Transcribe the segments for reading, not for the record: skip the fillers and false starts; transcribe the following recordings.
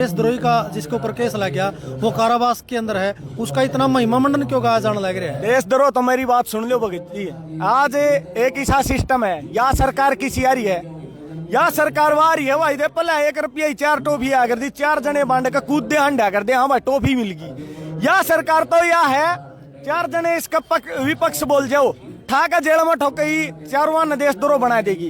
देशद्रोही का जिसके ऊपर केस लग गया वो कारावास के अंदर है, उसका इतना महिमा मंडन क्यों गाया जाने लग रहा है? देशद्रोह तो मेरी बात सुन लो भगत जी, आज एक ऐसा सिस्टम है या सरकार की सियारी है या सरकार वारी है भाई। दे पहले 1 रुपया 4 टॉफी आ कर दी, 4 जने बांट के कूद दे हंडा कर दे, हाँ भाई टॉफी मिल गई। या सरकार तो या है 4 जने इसका विपक्ष बोल जाओ ठाका जेल में ठोकई, चारों ने देशद्रोह बना देगी।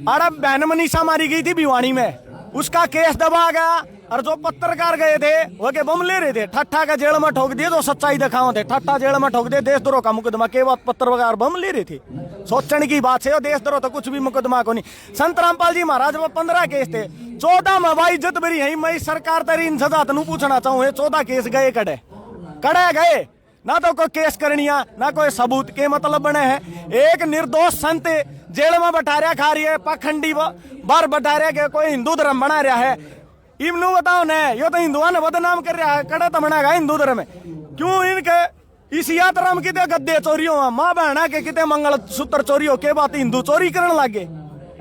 अरब बहन मनीषा मारी गई थी भिवानी में, उसका केस दबा गया और जो पत्रकार गए थे वो के बम ले रहे थे, ठट्ठा का जेल में ठोक दिए, जो सच्चाई दिखाओ थे ठट्ठा जेल में ठोक दिए। देशद्रोह का मुकदमा के बाद पत्रकार बम ले रहे थे, सोचने की बात है। देशद्रोह तो कुछ भी मुकदमा को नहीं। संत रामपाल जी महाराज में 15 केस थे, 14 में भाई इज्जत भरी है। मैं सरकार तरी इन सजा तनु पूछना चाहूँ, 14 केस गए कड़े गए, ना तो कोई केस करनिया ना कोई सबूत के मतलब बने हैं। एक निर्दोष संत जेल में बटारिया खा रही है, पाखंडी बार बटारिया के कोई हिंदू धर्म बना रहा है। इमनु बताओ ने, यो तो हिंदुआ ने बदनाम कर रहा है, कड़ा तो बनाएगा हिंदू धर्म में। क्यों इनके इस यात्रा में कितने गद्दे चोरी हो, माँ बहना के कितने मंगल सूत्र चोरी हो के बात हिंदू चोरी करने लगे,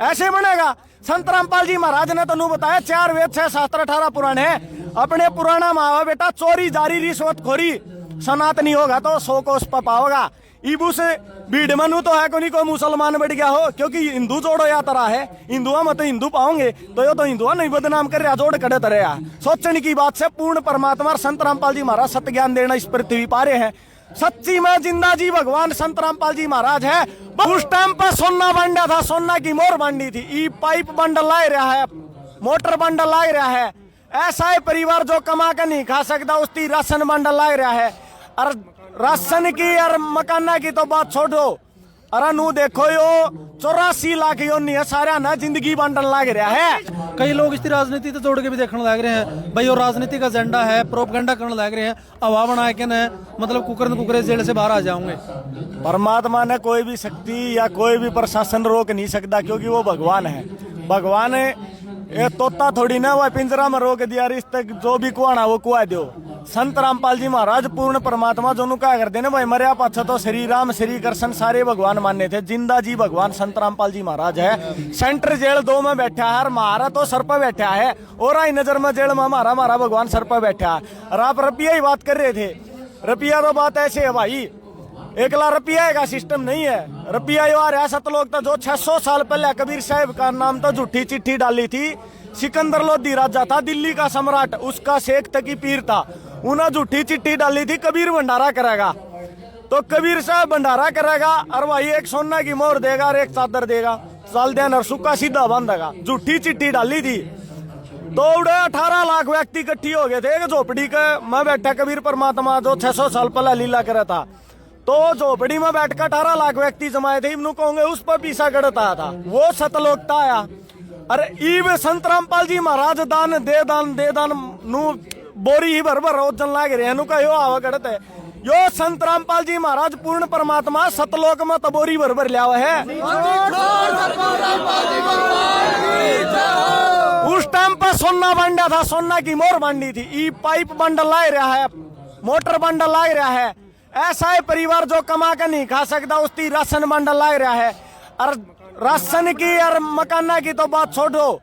ऐसे बनेगा? संत रामपाल जी महाराज ने तो बताया 4 वेद 6 शास्त्र 18 पुराण है। अपने पुराना मावा बेटा चोरी जारी रिश्वतखोरी सनातनी होगा तो 100 को उस पर पाओगा। इबू से भीड़ मनु तो है को मुसलमान बढ़ गया हो, क्योंकि हिंदू जोड़ो या तरह है, हिंदुआ में तो हिंदू पाओगे तो ये तो हिंदुआ नहीं बदनाम कर रहा, जोड़ कड़े तरह सोचने की बात से। पूर्ण परमात्मा संत रामपाल जी महाराज सत्य ज्ञान देना इस पृथ्वी पा रहे हैं। सच्ची में जिंदा जी भगवान संत रामपाल जी महाराज है। उस टाइम पर सोना बंडा था, सोना की मोर बांडी थी। ई पाइप बंडल ला रहा है, मोटर बंडल ला रहा है। ऐसा है परिवार जो कमा कर नहीं खा सकता, उसकी राशन बंडल ला रहा है। और राशन की और मकाना की तो बात छोड़ो, अरे नू देखो यो 84 लाख योनी है सारा ना जिंदगी बंटन लग रहा है। कई लोग इसकी राजनीति से जोड़ के भी देखने लग रहे हैं भाई, और राजनीतिक एजेंडा है, प्रोपगेंडा करने लग रहे हैं। हवा बना के न मतलब कुकरे जेल से बाहर आ जाओगे। परमात्मा ने कोई भी शक्ति या कोई भी प्रशासन रोक नहीं सकता, क्योंकि वो भगवान है। भगवान ये तोता थोड़ी ना वो पिंजरा में रोक दिया, रिश्ते जो भी कुआना वो कुआ दो। संत रामपाल जी महाराज पूर्ण परमात्मा जो क्या करते ना भाई, मरिया पाछा तो श्री राम श्री कृष्ण सारे भगवान मानने थे। जिंदा जी भगवान संत रामपाल जी महाराज है। सेंटर जेल 2 में बैठा है, हमारा तो सर पर बैठा है, और आई नजर में जेल में हमारा भगवान सर पर बैठा है। और आप रुपया ही बात कर रहे थे, रुपया तो बात ऐसे है भाई, 1 लाख रुपया का सिस्टम नहीं है। रुपया यो आ रहा 7 लोग था जो 600 साल पहले कबीर साहब का नाम तो झूठी चिट्ठी डाली थी। सिकंदर लोधी राजा था दिल्ली का सम्राट, उसका शेख तकी पीर था, उन्हें झूठी चिट्ठी डाली थी कबीर भंडारा करेगा। तो कबीर साहब भंडारा करेगा और भाई एक सोना की मोहर देगा और एक चादर देगा, साल देन और सुक्का सीधा बांधेगा। झूठी चिट्ठी डाली थी तो उड़े 18 लाख व्यक्ति इकट्ठी हो गए थे एक झोपड़ी के में बैठा कबीर परमात्मा जो 600 साल पहले लीला करा था। तो झोपड़ी में बैठकर 18 लाख व्यक्ति जमाए थे। इमनु कहोगे उस पर पीछा गढ़ता था, वो सतलोकता आया। अरे ईब संत रामपाल जी महाराज दान दे दान नु बोरी ही भर रोजन लाग रहे हैं का यो आवा गढ़त है। यो संत रामपाल जी महाराज पूर्ण परमात्मा सतलोक में तबोरी भर लिया हुआ है। उस टाइम पर सोना बंडा था, सोना की मोर बांडी थी। ई पाइप बंडल ला रहा है, मोटर बंडल ला रहा है। ऐसा है परिवार जो कमा कर नहीं खा सकता, उसकी राशन बंडल ला रहा है। और राशन की और मकाना की तो बात छोड़ो,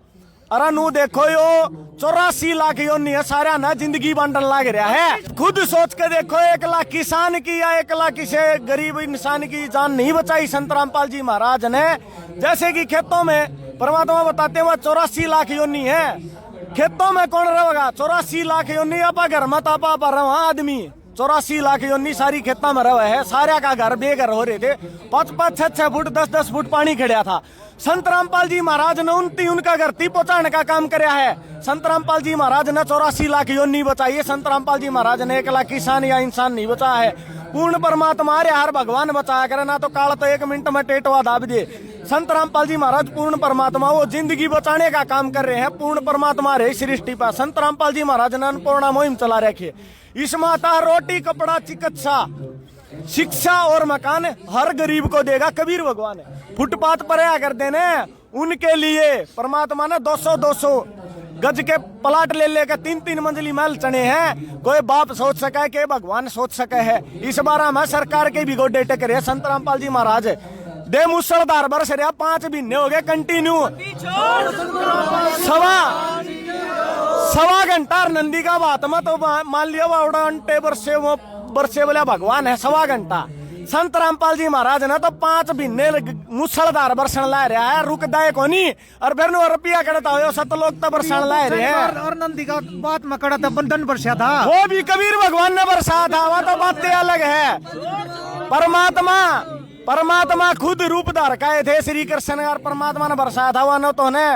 अरे नू देखो यो 84 लाख योनी है सारा ना जिंदगी बंटन लग रहा है। खुद सोच के देखो, 1 लाख किसान की या 1 लाख किसी गरीब इंसान की जान नहीं बचाई संत रामपाल जी महाराज ने। जैसे कि खेतों में परमात्मा बताते हुए 84 लाख योनी है, खेतों में कौन रहेगा? 84 लाख योनी आपा घर मत आपा रहा आदमी 84 लाख योनी सारी खेतों में रहे है। सारे का घर बेघर हो रहे थे, 5-5, 6-6 फुट 10-10 फुट पानी खड़ा था। संत रामपाल जी महाराज ने उनका घर ती पहुंचाने का काम कराया है। संत रामपाल जी महाराज ने 84 लाख योनी बचाई है। संत रामपाल जी महाराज ने 1 लाख किसान या इंसान नहीं बचाया है। पूर्ण परमात्मा रे हर भगवान बचाया करे, ना तो काल तो 1 मिनट में टेटवा दाब दे। संत रामपाल जी महाराज पूर्ण परमात्मा वो जिंदगी बचाने का काम कर रहे हैं। पूर्ण परमात्मा रे सृष्टि पर संत रामपाल जी महाराज ने अन्नपूर्णा मुहिम चला रखी है। इस माता रोटी कपड़ा चिकित्सा शिक्षा और मकान हर गरीब को देगा कबीर भगवान। फुटपाथ पर आया कर देने उनके लिए परमात्मा ने 200-200 गज के प्लाट ले लेकर 3-3 मंजिली महल चने हैं। कोई बाप सोच सका है कि भगवान सोच सके है। इस बार में सरकार के भी गोडे टकरे संत रामपाल जी महाराज दे मुसलधार बरस रहा 5 महीने हो गए कंटिन्यू। सवा घंटा नंदी का बात में तो मान लिया वावड़ा अंटे वर्षे बोले भगवान है सवा घंटा। संत रामपाल जी महाराज ने तो 5 महीने मुसलधार बरसन ला रहा है, रुकदा है कोनी और फिर रुपया करता हो 7 लोग तो बरसन ला रहे हैं। और नंदी का बात में कड़ा था बंधन बरसा था, वो भी कबीर भगवान ने बरसा था, वो तो बातें अलग है। परमात्मा खुद रूप धार काए थे श्री कृष्ण और परमात्मा ने बरसाया था। वह तो ने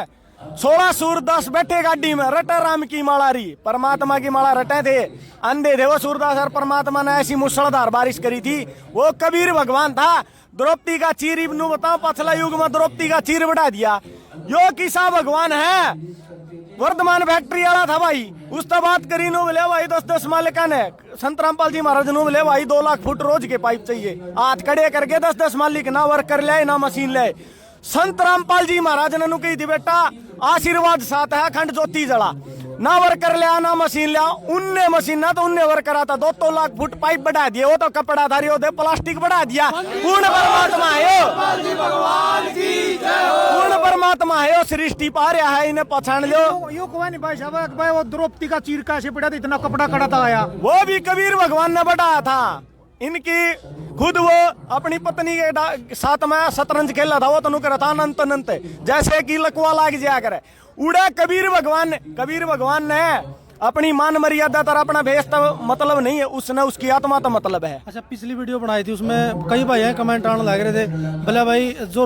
16 सूरदास बैठे गाड़ी में रटे राम की माला री, परमात्मा की माला रटे थे, अंधे थे वो सूरदास और परमात्मा ने ऐसी मुसलधार बारिश करी थी। वो कबीर भगवान था। द्रौपदी का चीर नु बताओ पछला युग में द्रौपदी का चीर बढ़ा दिया। यो किसा भगवान है, वर्धमान फैक्ट्री वाला था भाई, उससे बात करी नो बोले भाई 10-10 मालिका ने संत रामपाल जी महाराज नो बोले भाई 2 लाख फुट रोज के पाइप चाहिए, हाथ खड़े करके 10-10 मालिक ना वर्क कर ले ना मशीन ले। संत रामपाल जी महाराज ने कही थी बेटा आशीर्वाद साथ है, अखंड ज्योति जला, ना वर्क कर लिया ना मशीन लिया, उनने मशीन ना तो उनने वर्क करा था। 2 लाख फुट पाइप बढ़ा दिए, वो तो कपड़ा धारी होते प्लास्टिक बढ़ा दिया। पूर्ण परमात्मा है, पूर्ण परमात्मा है, वो सृष्टि पा रहा है, इन्हें पहचान लो। यो कहानी भाई साहब भाई वो द्रौपदी का चीर कैसे पड़ा था, इतना कपड़ा कड़ा था आया, वो भी कबीर भगवान ने बढ़ाया था। इनकी खुद वो अपनी पत्नी के साथ में शतरंज खेला था, वो तो करा था अनंत अनंत, जैसे कि लकवा लाग जाया करे। उड़ा कबीर भगवान ने अपनी मान मर्यादा तर अपना भेष तो मतलब नहीं है, उसने उसकी आत्मा तो मतलब है। अच्छा, पिछली वीडियो बनाई थी उसमें कई भाई हैं कमेंट आने लग रहे थे, बोले भाई जो